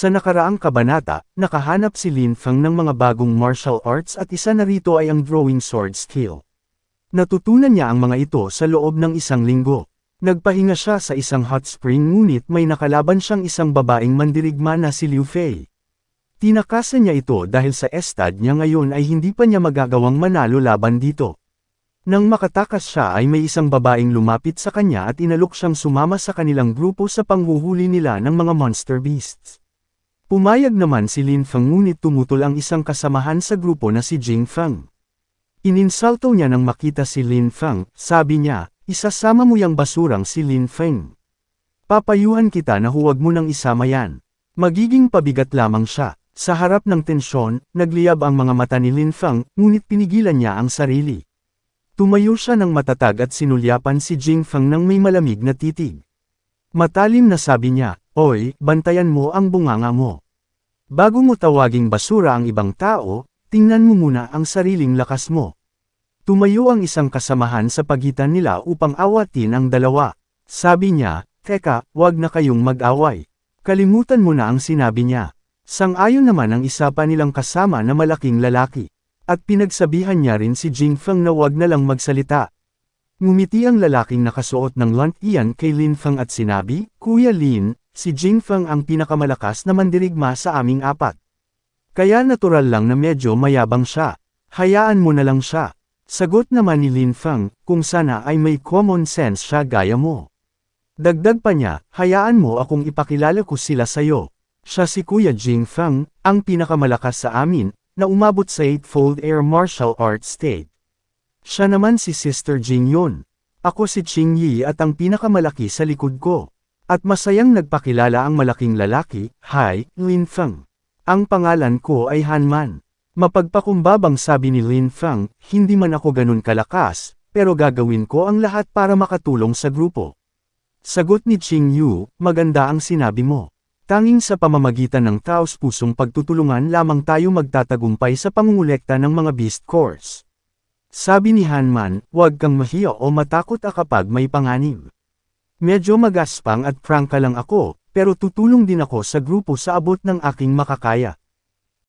Sa nakaraang kabanata, nakahanap si Lin Feng ng mga bagong martial arts at isa na rito ay ang drawing sword skill. Natutunan niya ang mga ito sa loob ng isang linggo. Nagpahinga siya sa isang hot spring ngunit may nakalaban siyang isang babaeng mandirigma na si Liu Fei. Tinakasan niya ito dahil sa estad niya ngayon ay hindi pa niya magagawang manalo laban dito. Nang makatakas siya ay may isang babaeng lumapit sa kanya at inalok siyang sumama sa kanilang grupo sa panghuhuli nila ng mga monster beasts. Pumayag naman si Lin Feng ngunit tumutol ang isang kasamahan sa grupo na si Jing Feng. Ininsulto niya nang makita si Lin Feng, sabi niya, isasama mo yang basurang si Lin Feng. Papayuhan kita na huwag mo nang isama yan. Magiging pabigat lamang siya. Sa harap ng tensyon, nagliyab ang mga mata ni Lin Feng, ngunit pinigilan niya ang sarili. Tumayo siya ng matatag at sinulyapan si Jing Feng ng may malamig na titig. Matalim na sabi niya, "Oy, bantayan mo ang bunganga mo. Bago mo tawaging basura ang ibang tao, tingnan mo muna ang sariling lakas mo." Tumayo ang isang kasamahan sa pagitan nila upang awatin ang dalawa. Sabi niya, "Teka, wag na kayong mag-away. Kalimutan mo na ang sinabi niya." Sang-ayon naman ang isa pa nilang kasama na malaking lalaki. At pinagsabihan niya rin si Jing Feng na wag na lang magsalita. Ngumiti ang lalaking nakasuot ng lantian kay Lin Feng at sinabi, "Kuya Lin, si Jing Feng ang pinakamalakas na mandirigma sa aming apat. Kaya natural lang na medyo mayabang siya. Hayaan mo na lang siya." Sagot naman ni Lin Feng, "Kung sana ay may common sense siya gaya mo." Dagdag pa niya, "Hayaan mo akong ipakilala ko sila sayo. Siya si Kuya Jing Feng, ang pinakamalakas sa amin, na umabot sa 8-fold Air Martial Arts State. Siya naman si Sister Jing Yun. Ako si Ching Yi at ang pinakamalaki sa likod ko." At masayang nagpakilala ang malaking lalaki, "Hi, Lin Feng. Ang pangalan ko ay Han Man." Mapagpakumbabang sabi ni Lin Feng, "Hindi man ako ganun kalakas, pero gagawin ko ang lahat para makatulong sa grupo." Sagot ni Ching Yu, "Maganda ang sinabi mo. Tanging sa pamamagitan ng taos-pusong pagtutulungan lamang tayo magtatagumpay sa pangungulekta ng mga Beast Course." Sabi ni Hanman, "Huwag kang mahiya o matakot kapag may panganib. Medyo magaspang at prangka lang ako, pero tutulong din ako sa grupo sa abot ng aking makakaya."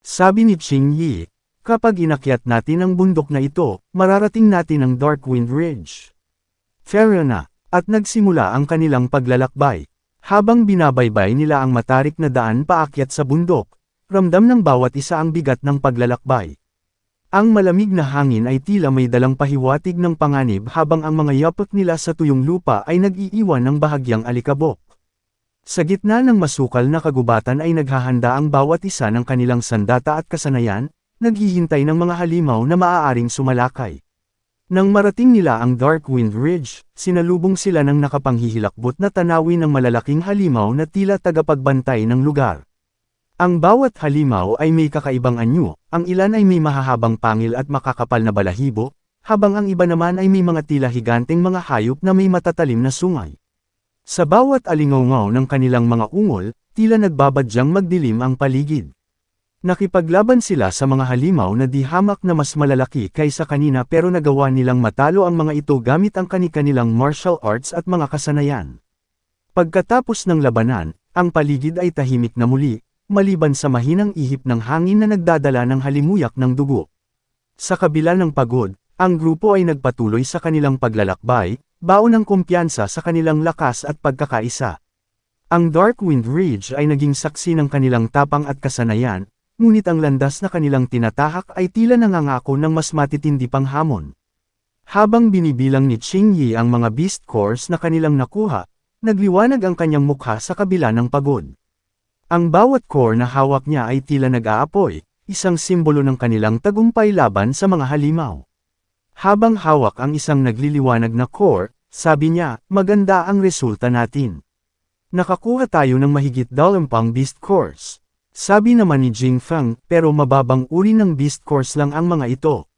Sabi ni Ching Yi, "Kapag inakyat natin ang bundok na ito, mararating natin ang Darkwind Ridge." Fair na, at nagsimula ang kanilang paglalakbay. Habang binabaybay nila ang matarik na daan paakyat sa bundok, ramdam ng bawat isa ang bigat ng paglalakbay. Ang malamig na hangin ay tila may dalang pahiwatig ng panganib habang ang mga yapot nila sa tuyong lupa ay nag-iiwan ng bahagyang alikabok. Sa gitna ng masukal na kagubatan ay naghahanda ang bawat isa ng kanilang sandata at kasanayan, naghihintay ng mga halimaw na maaaring sumalakay. Nang marating nila ang Darkwind Ridge, sinalubong sila ng nakapanghihilakbot na tanawin ng malalaking halimaw na tila tagapagbantay ng lugar. Ang bawat halimaw ay may kakaibang anyo, ang ilan ay may mahahabang pangil at makakapal na balahibo, habang ang iba naman ay may mga tila higanteng mga hayop na may matatalim na sungay. Sa bawat alingawngaw ng kanilang mga ungol, tila nagbabadyang magdilim ang paligid. Nakipaglaban sila sa mga halimaw na di hamak na mas malalaki kaysa kanina pero nagawa nilang matalo ang mga ito gamit ang kani-kanilang martial arts at mga kasanayan. Pagkatapos ng labanan, ang paligid ay tahimik na muli, maliban sa mahinang ihip ng hangin na nagdadala ng halimuyak ng dugo. Sa kabila ng pagod, ang grupo ay nagpatuloy sa kanilang paglalakbay, baon ng kumpiyansa sa kanilang lakas at pagkakaisa. Ang Darkwind Ridge ay naging saksi ng kanilang tapang at kasanayan, ngunit ang landas na kanilang tinatahak ay tila nangangako ng mas matitindi pang hamon. Habang binibilang ni Ching Yi ang mga Beast Course na kanilang nakuha, nagliwanag ang kanyang mukha sa kabila ng pagod. Ang bawat core na hawak niya ay tila nag-aapoy, isang simbolo ng kanilang tagumpay laban sa mga halimaw. Habang hawak ang isang nagliliwanag na core, sabi niya, "Maganda ang resulta natin. Nakakuha tayo ng mahigit 20 Beast Course." Sabi naman ni Jing Feng, "Pero mababang uri ng Beast Course lang ang mga ito.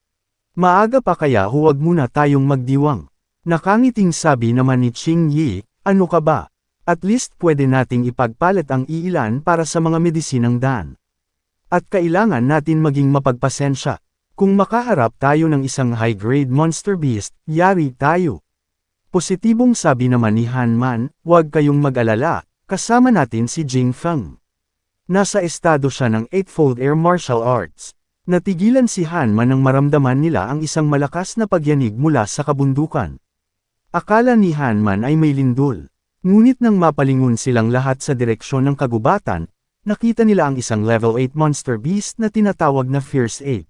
Maaga pa kaya huwag muna tayong magdiwang." Nakangiting sabi naman ni Ching Yi, "Ano ka ba? At least pwede nating ipagpalit ang iilan para sa mga medisinang daan. At kailangan natin maging mapagpasensya. Kung makaharap tayo ng isang high-grade monster beast, yari tayo." Positibong sabi naman ni Han Man, "Huwag kayong mag-alala, kasama natin si Jing Feng. Nasa estado siya ng Eightfold Air Martial Arts. Natigilan si Hanman nang maramdaman nila ang isang malakas na pagyanig mula sa kabundukan. Akala ni Hanman ay may lindol. Ngunit nang mapalingon silang lahat sa direksyon ng kagubatan, nakita nila ang isang level 8 monster beast na tinatawag na Fierce Ape.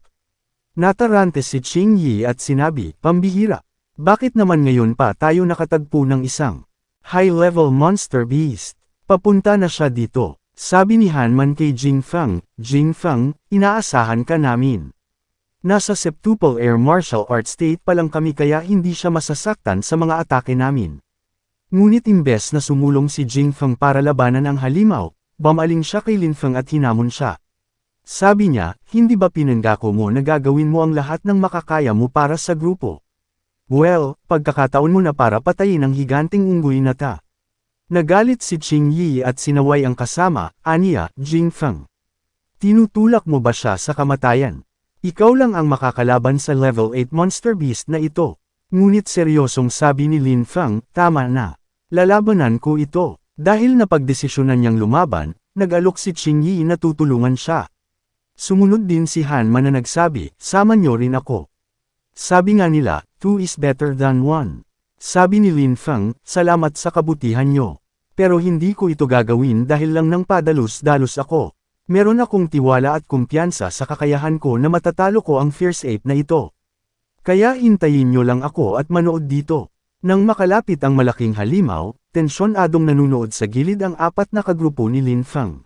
Natarante si Qing Yi at sinabi, "Pambihira. Bakit naman ngayon pa tayo nakatagpo ng isang high-level monster beast? Papunta na siya dito." Sabi ni Hanman kay Jingfeng, "Jingfeng, inaasahan ka namin. Nasa septuple air martial art state pa lang kami kaya hindi siya masasaktan sa mga atake namin." Ngunit imbes na sumulong si Jingfeng para labanan ang halimaw, bumaling siya kay Linfeng at hinamon siya. Sabi niya, "Hindi ba pinangako mo na gagawin mo ang lahat ng makakaya mo para sa grupo? Well, pagkakataon mo na para patayin ang higanting unggoy na ta." Nagalit si Qing Yi at sinaway ang kasama, aniya, Jingfeng. "Tinutulak mo ba siya sa kamatayan? Ikaw lang ang makakalaban sa level 8 monster beast na ito." Ngunit seryosong sabi ni Linfeng, "Tama na. Lalabanan ko ito." Dahil napagdesisyonan niyang lumaban, nag-alok si Qing Yi na tutulungan siya. Sumunod din si Hanman na nagsabi, "Sama niyo rin ako." Sabi nga nila, "Two is better than one." Sabi ni Linfeng, "Salamat sa kabutihan niyo. Pero hindi ko ito gagawin dahil lang nang padalos-dalos ako. Meron akong tiwala at kumpiyansa sa kakayahan ko na matatalo ko ang Fierce Ape na ito. Kaya hintayin niyo lang ako at manood dito." Nang makalapit ang malaking halimaw, tensyonadong nanunood sa gilid ang apat na kagrupo ni Linfeng.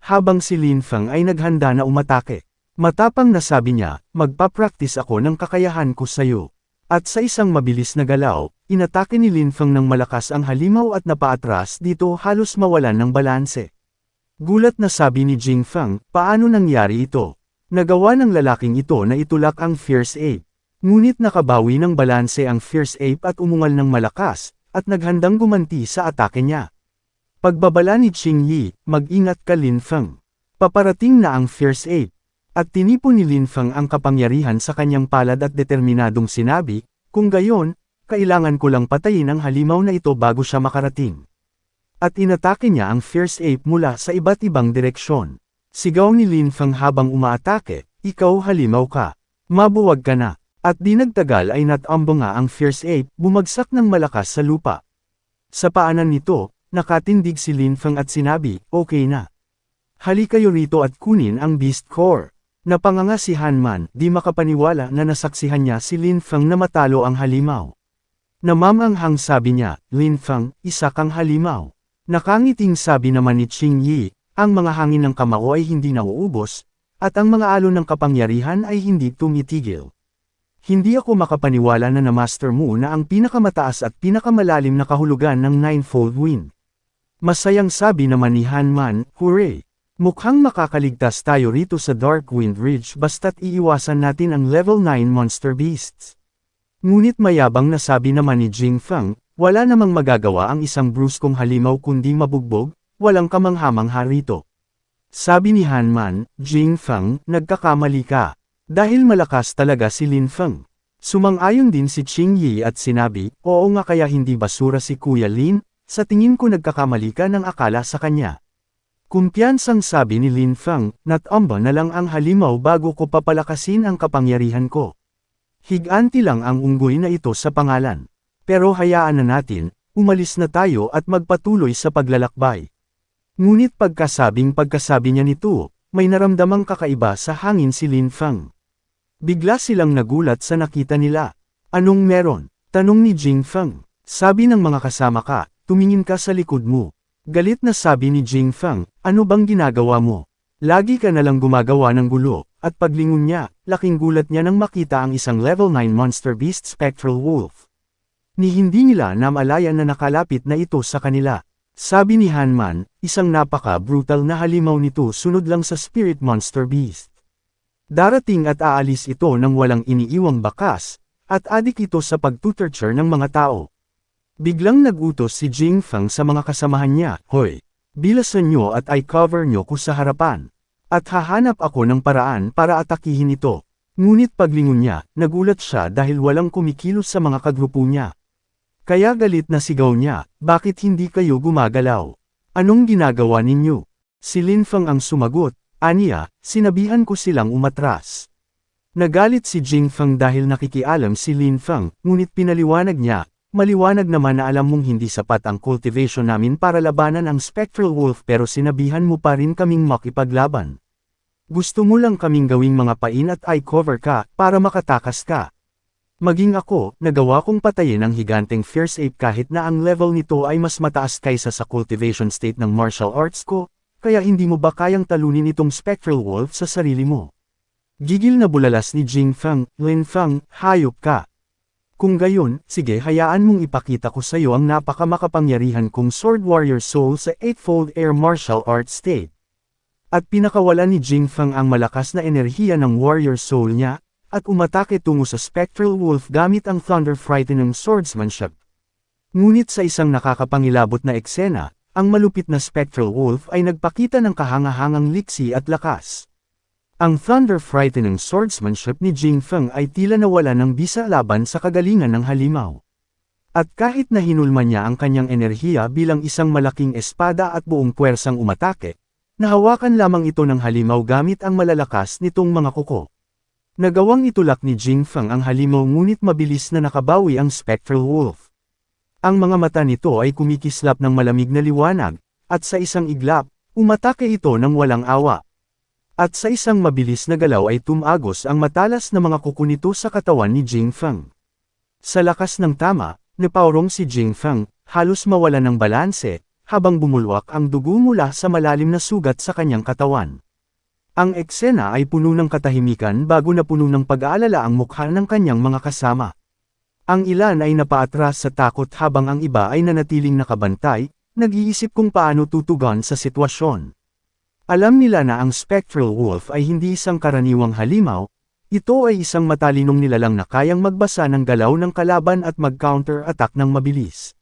Habang si Linfeng ay naghanda na umatake, matapang na sabi niya, "Magpa-practice ako ng kakayahan ko sayo." At sa isang mabilis na galaw, inatake ni Linfeng ng malakas ang halimaw at napaatras dito halos mawalan ng balanse. Gulat na sabi ni Jingfeng, "Paano nangyari ito?" Nagawa ng lalaking ito na itulak ang Fierce Ape. Ngunit nakabawi ng balanse ang Fierce Ape at umungal ng malakas, at naghandang gumanti sa atake niya. Pagbabala ni Qing Yi, "Mag-ingat ka Linfeng. Paparating na ang Fierce Ape." At tinipon ni Linfeng ang kapangyarihan sa kanyang palad at determinadong sinabi, "Kung gayon, kailangan ko lang patayin ang halimaw na ito bago siya makarating." At inatake niya ang Fierce Ape mula sa iba't ibang direksyon. Sigaw ni Linfeng habang umaatake, "Ikaw halimaw ka. Mabuwag ka na." At di nagtagal ay natambo nga ang Fierce Ape, bumagsak ng malakas sa lupa. Sa paanan nito, nakatindig si Linfeng at sinabi, "Okay na. Hali kayo rito at kunin ang Beast Core." Napanganga si Hanman, di makapaniwala na nasaksihan niya si Linfeng na matalo ang halimaw. Namamanghang sabi niya, "Linfeng, isa kang halimaw." Nakangiting sabi naman ni Qing Yi, "Ang mga hangin ng kamao ay hindi nauubos, at ang mga alon ng kapangyarihan ay hindi tumitigil. Hindi ako makapaniwala na na-master mo na ang pinakamataas at pinakamalalim na kahulugan ng Ninefold Wind." Masayang sabi naman ni Hanman, "Hooray! Mukhang makakaligtas tayo rito sa Dark Wind Ridge basta't iiwasan natin ang level 9 monster beasts." Ngunit mayabang na sabi naman ni Jingfeng, "Wala namang magagawa ang isang bruskong halimaw kundi mabugbog, walang kamangha-mangha rito." Sabi ni Hanman, "Jingfeng, nagkakamali ka. Dahil malakas talaga si Linfeng." Sumang-ayon din si Qing Yi at sinabi, "Oo nga kaya hindi basura si Kuya Lin, sa tingin ko nagkakamali ka ng akala sa kanya." Kumpiyansang sabi ni Linfeng, "Natamba na lang ang halimaw bago ko papalakasin ang kapangyarihan ko. Higanti lang ang unggoy na ito sa pangalan. Pero hayaan na natin, umalis na tayo at magpatuloy sa paglalakbay." Ngunit pagkasabi niya nito, may naramdamang kakaiba sa hangin si Linfeng. Bigla silang nagulat sa nakita nila. "Anong meron?" tanong ni Jingfeng. Sabi ng mga kasama ka, "Tumingin ka sa likod mo." Galit na sabi ni Jingfeng, "Ano bang ginagawa mo? Lagi ka nalang gumagawa ng gulo." At paglingon niya, laking gulat niya nang makita ang isang level 9 monster beast spectral wolf. Ni hindi nila namalayan na nakalapit na ito sa kanila. Sabi ni Hanman, isang napaka-brutal na halimaw nito sunod lang sa spirit monster beast. Darating at aalis ito ng walang iniiwang bakas, at adik ito sa pagtutorture ng mga tao. Biglang nagutos si Jingfeng sa mga kasamahan niya, "Hoy, bilasan nyo at i-cover nyo ko sa harapan. At hahanap ako ng paraan para atakihin ito." Ngunit paglingon niya, nagulat siya dahil walang kumikilos sa mga kagrupo niya. Kaya galit na sigaw niya, "Bakit hindi kayo gumagalaw? Anong ginagawa ninyo?" Si Lin Feng ang sumagot, aniya, sinabihan ko silang umatras. Nagalit si Jing Feng dahil nakikialam si Lin Feng, ngunit pinaliwanag niya, maliwanag naman na alam mong hindi sapat ang cultivation namin para labanan ang Spectral Wolf pero sinabihan mo pa rin kaming makipaglaban. Gusto mo lang kaming gawing mga pain at eye cover ka, para makatakas ka. Maging ako, nagawa kong patayin ang higanteng Fierce Ape kahit na ang level nito ay mas mataas kaysa sa cultivation state ng martial arts ko, kaya hindi mo ba kayang talunin itong Spectral Wolf sa sarili mo? Gigil na bulalas ni Jing Feng, Lin Feng, hayop ka. Kung gayon, sige hayaan mong ipakita ko sa iyo ang napakamakapangyarihan kong Sword Warrior Soul sa Eightfold Air Martial Arts State. At pinakawala ni Jing Feng ang malakas na enerhiya ng Warrior Soul niya, at umatake tungo sa Spectral Wolf gamit ang Thunder Frightening Swordsmanship. Ngunit sa isang nakakapangilabot na eksena, ang malupit na Spectral Wolf ay nagpakita ng kahangahangang liksi at lakas. Ang Thunder Frightening Swordsmanship ni Jing Feng ay tila nawala ng bisa laban sa kagalingan ng halimaw. At kahit na hinulma niya ang kanyang enerhiya bilang isang malaking espada at buong puwersang umatake, nahawakan lamang ito ng halimaw gamit ang malalakas nitong mga kuko. Nagawang itulak ni Jing Feng ang halimaw ngunit mabilis na nakabawi ang Spectral Wolf. Ang mga mata nito ay kumikislap ng malamig na liwanag, at sa isang iglap, umatake ito ng walang awa. At sa isang mabilis na galaw ay tumagos ang matalas na mga kuko nito sa katawan ni Jing Feng. Sa lakas ng tama, napaurong si Jing Feng, halos mawala ng balanse, habang bumulwak ang dugo mula sa malalim na sugat sa kanyang katawan. Ang eksena ay puno ng katahimikan bago na puno ng pag-aalala ang mukha ng kanyang mga kasama. Ang ilan ay napaatras sa takot habang ang iba ay nanatiling nakabantay, nag-iisip kung paano tutugon sa sitwasyon. Alam nila na ang Spectral Wolf ay hindi isang karaniwang halimaw, ito ay isang matalinong nilalang na kayang magbasa ng galaw ng kalaban at mag-counter-attack ng mabilis.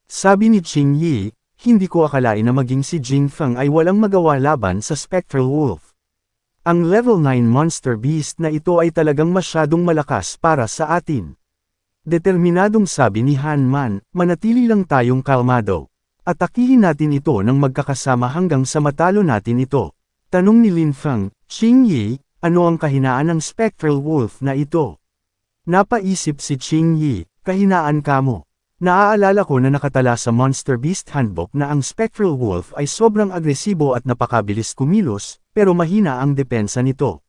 Sabi ni Qing Yi, hindi ko akalain na maging si Jing Feng ay walang magawa laban sa Spectral Wolf. Ang level 9 monster beast na ito ay talagang masyadong malakas para sa atin. Determinadong sabi ni Han Man, manatili lang tayong kalmado. Atakihin natin ito ng magkakasama hanggang sa matalo natin ito. Tanong ni Lin Feng, Qing Yi, ano ang kahinaan ng Spectral Wolf na ito? Napaisip si Qing Yi, kahinaan kamo. Naaalala ko na nakatala sa Monster Beast Handbook na ang Spectral Wolf ay sobrang agresibo at napakabilis kumilos, pero mahina ang depensa nito.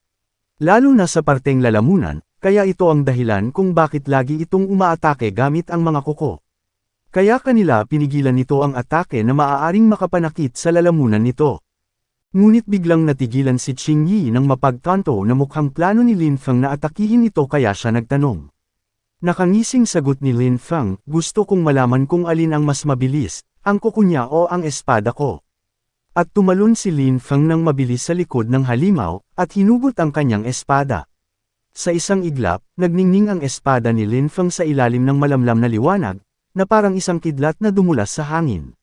Lalo na sa parteng lalamunan, kaya ito ang dahilan kung bakit lagi itong umaatake gamit ang mga kuko. Kaya kanila pinigilan nito ang atake na maaaring makapanakit sa lalamunan nito. Ngunit biglang natigilan si Qing Yi nang mapagtanto na mukhang plano ni Lin Feng na atakihin ito kaya siya nagtanong. Nakangising sagot ni Lin Feng, gusto kong malaman kung alin ang mas mabilis, ang kuko niya o ang espada ko. At tumalon si Lin Feng nang mabilis sa likod ng halimaw, at hinugot ang kanyang espada. Sa isang iglap, nagningning ang espada ni Lin Feng sa ilalim ng malamlam na liwanag, na parang isang kidlat na dumulas sa hangin.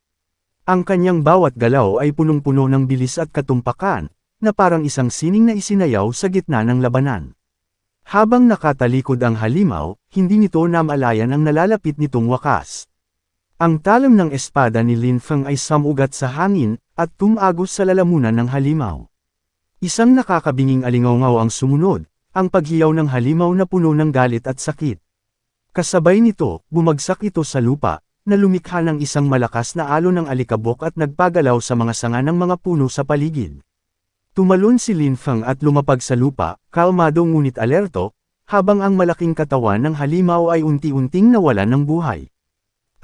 Ang kanyang bawat galaw ay punong-puno ng bilis at katumpakan, na parang isang sining na isinayaw sa gitna ng labanan. Habang nakatalikod ang halimaw, hindi nito namalayan ang nalalapit nitong wakas. Ang talam ng espada ni Lin Feng ay samugat sa hangin, at tumagos sa lalamunan ng halimaw. Isang nakakabinging alingawngaw ang sumunod, ang paghiyaw ng halimaw na puno ng galit at sakit. Kasabay nito, bumagsak ito sa lupa, na lumikha ng isang malakas na alon ng alikabok at nagpagalaw sa mga sanga ng mga puno sa paligid. Tumalon si Lin Feng at lumapag sa lupa, kalmado ngunit alerto, habang ang malaking katawan ng halimaw ay unti-unting nawalan ng buhay.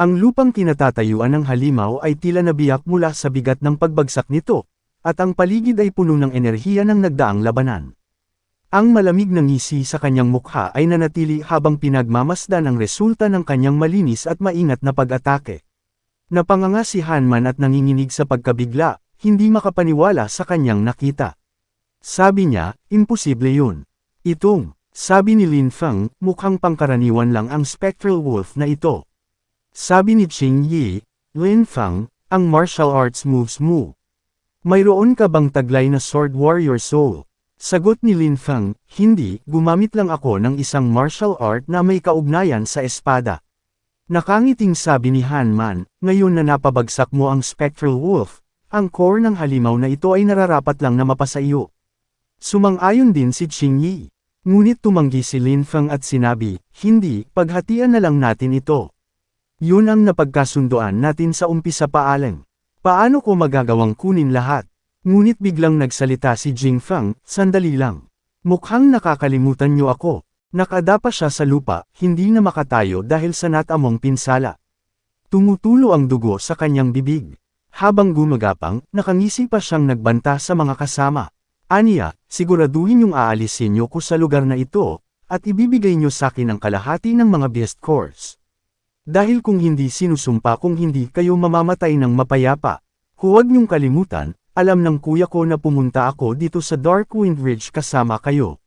Ang lupang kinatatayuan ng halimaw ay tila nabiyak mula sa bigat ng pagbagsak nito, at ang paligid ay puno ng enerhiya ng nagdaang labanan. Ang malamig na ngisi sa kanyang mukha ay nanatili habang pinagmamasdan ang resulta ng kanyang malinis at maingat na pag-atake. Napanganga si Hanman at nanginginig sa pagkabigla, hindi makapaniwala sa kanyang nakita. Sabi niya, imposible yun. Itong, sabi ni Lin Feng, mukhang pangkaraniwan lang ang Spectral Wolf na ito. Sabi ni Qing Yi, Lin Feng, ang martial arts moves mo. Mayroon ka bang taglay na Sword Warrior Soul? Sagot ni Lin Feng, hindi, gumamit lang ako ng isang martial art na may kaugnayan sa espada. Nakangiting sabi ni Han Man, ngayon na napabagsak mo ang Spectral Wolf, ang core ng halimaw na ito ay nararapat lang na mapasa iyo. Sumang-ayon din si Qing Yi. Ngunit tumanggi si Lin Feng at sinabi, hindi, paghatian na lang natin ito. Yun ang napagkasundoan natin sa umpisa pa Aleng. Paano ko magagawang kunin lahat? Ngunit biglang nagsalita si Jing Feng, sandali lang. Mukhang nakakalimutan niyo ako. Nakadapa siya sa lupa, hindi na makatayo dahil sa natamong pinsala. Tumutulo ang dugo sa kanyang bibig. Habang gumagapang, nakangisi pa siyang nagbanta sa mga kasama. Aniya, siguraduhin yung aalisin niyo ko sa lugar na ito, at ibibigay niyo sa akin ang kalahati ng mga best course. Dahil kung hindi sinusumpa kung hindi kayo mamamatay ng mapayapa. Huwag niyong kalimutan, alam ng kuya ko na pumunta ako dito sa Darkwind Ridge kasama kayo.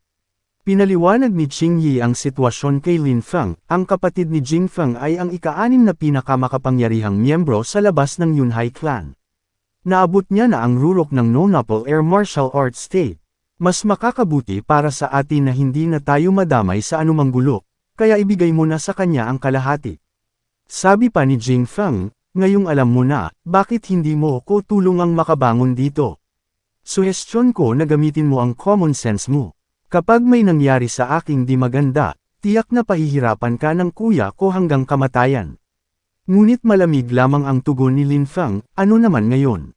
Pinaliwanag ni Qing Yi ang sitwasyon kay Lin Feng, ang kapatid ni Jing Feng ay ang ika-6 na pinakamakapangyarihang miyembro sa labas ng Yunhai Clan. Naabot niya na ang rurok ng Nonaple Air Martial Arts State. Mas makakabuti para sa atin na hindi na tayo madamay sa anumang gulo, kaya ibigay mo na sa kanya ang kalahati. Sabi pa ni Jing Feng, ngayong alam mo na, bakit hindi mo ko tulungang makabangon dito? Suhestyon ko na gamitin mo ang common sense mo. Kapag may nangyari sa aking di maganda, tiyak na pahihirapan ka ng kuya ko hanggang kamatayan. Ngunit malamig lamang ang tugon ni Lin Feng, ano naman ngayon?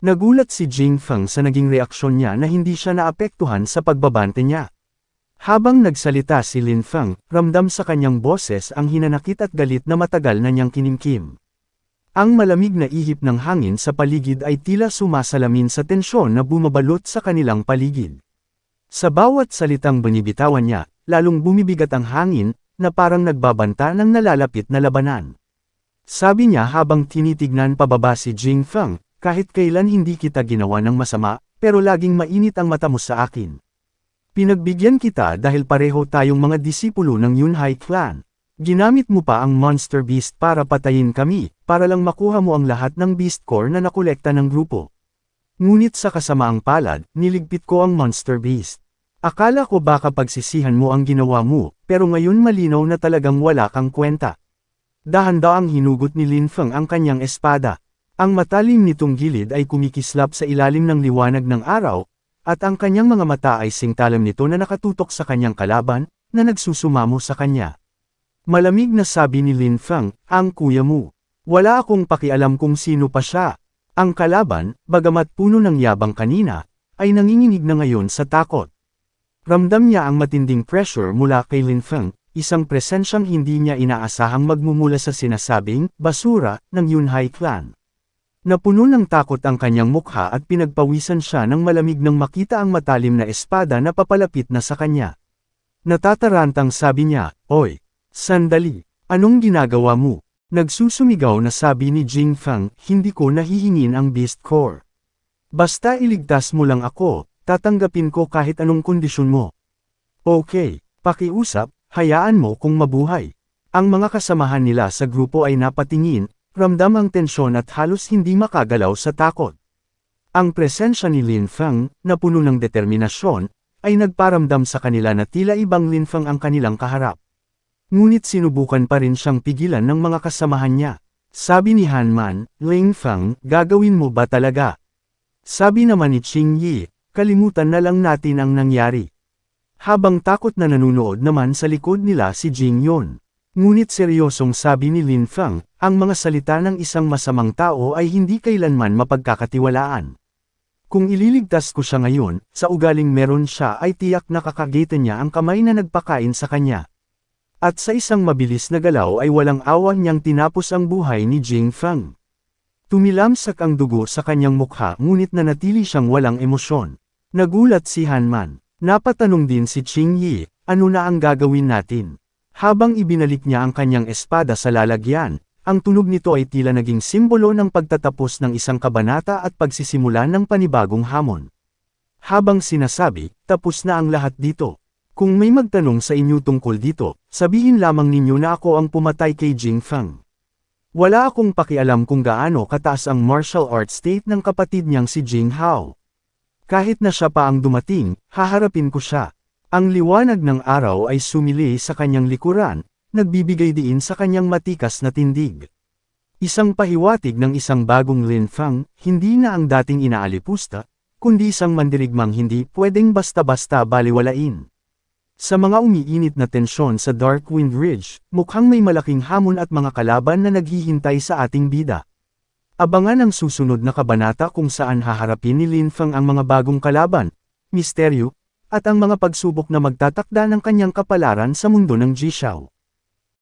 Nagulat si Jing Feng sa naging reaksyon niya na hindi siya naapektuhan sa pagbabante niya. Habang nagsalita si Lin Feng, ramdam sa kanyang boses ang hinanakit at galit na matagal na niyang kinimkim. Ang malamig na ihip ng hangin sa paligid ay tila sumasalamin sa tensyon na bumabalot sa kanilang paligid. Sa bawat salitang binibitawan niya, lalong bumibigat ang hangin, na parang nagbabanta ng nalalapit na labanan. Sabi niya habang tinitignan pababa si Jing Feng, kahit kailan hindi kita ginawa ng masama, pero laging mainit ang mata mo sa akin. Pinagbigyan kita dahil pareho tayong mga disipulo ng Yunhai Clan. Ginamit mo pa ang Monster Beast para patayin kami, para lang makuha mo ang lahat ng Beast Core na nakolekta ng grupo. Ngunit sa kasamaang palad, niligpit ko ang Monster Beast. Akala ko baka pagsisihan mo ang ginawa mo, pero ngayon malinaw na talagang wala kang kwenta. Dahan-daang hinugot ni Lin Feng ang kanyang espada. Ang matalim nitong gilid ay kumikislap sa ilalim ng liwanag ng araw, at ang kanyang mga mata ay singtalam nito na nakatutok sa kanyang kalaban, na nagsusumamo sa kanya. Malamig na sabi ni Lin Feng, ang kuya mo. Wala akong pakialam kung sino pa siya. Ang kalaban, bagamat puno ng yabang kanina, ay nanginginig na ngayon sa takot. Ramdam niya ang matinding pressure mula kay Lin Feng, isang presensyang hindi niya inaasahang magmumula sa sinasabing basura ng Yunhai Clan. Napuno ng takot ang kanyang mukha at pinagpawisan siya ng malamig nang makita ang matalim na espada na papalapit na sa kanya. Natatarantang sabi niya, "Oy, sandali, anong ginagawa mo?" Nagsusumigaw na sabi ni Jing Feng, "Hindi ko nahihingin ang Beast Core. Basta iligtas mo lang ako, tatanggapin ko kahit anong kondisyon mo." "Okay, pakiusap, hayaan mo kung mabuhay." Ang mga kasamahan nila sa grupo ay napatingin, ramdam ang tensyon at halos hindi makagalaw sa takot. Ang presensya ni Lin Feng, na puno ng determinasyon, ay nagparamdam sa kanila na tila ibang Lin Feng ang kanilang kaharap. Ngunit sinubukan pa rin siyang pigilan ng mga kasamahan niya. Sabi ni Han Man, "Lin Feng, gagawin mo ba talaga?" Sabi naman ni Qing Yi, "Kalimutan na lang natin ang nangyari." Habang takot na nanunood naman sa likod nila si Jing Yun. Ngunit seryosong sabi ni Lin Feng, ang mga salita ng isang masamang tao ay hindi kailanman mapagkakatiwalaan. Kung ililigtas ko siya ngayon, sa ugaling meron siya ay tiyak nakakagitan niya ang kamay na nagpakain sa kanya. At sa isang mabilis na galaw ay walang awa niyang tinapos ang buhay ni Jing Feng. Tumilamsak ang dugo sa kanyang mukha ngunit nanatili siyang walang emosyon. Nagulat si Han Man. Napatanong din si Qing Yi, ano na ang gagawin natin? Habang ibinalik niya ang kanyang espada sa lalagyan, ang tunog nito ay tila naging simbolo ng pagtatapos ng isang kabanata at pagsisimula ng panibagong hamon. Habang sinasabi, tapos na ang lahat dito. Kung may magtanong sa inyo tungkol dito, sabihin lamang ninyo na ako ang pumatay kay Jing Feng. Wala akong pakialam kung gaano kataas ang martial arts state ng kapatid niyang si Jing Hao. Kahit na siya pa ang dumating, haharapin ko siya. Ang liwanag ng araw ay sumili sa kanyang likuran, nagbibigay diin sa kanyang matikas na tindig. Isang pahiwatig ng isang bagong Lin Fang, hindi na ang dating inaalipusta, kundi isang mandirigmang hindi pwedeng basta-basta baliwalain. Sa mga umiinit na tensyon sa Darkwind Ridge, mukhang may malaking hamon at mga kalaban na naghihintay sa ating bida. Abangan ang susunod na kabanata kung saan haharapin ni Lin Fang ang mga bagong kalaban, misteryo, at ang mga pagsubok na magtatakda ng kanyang kapalaran sa mundo ng Jishao.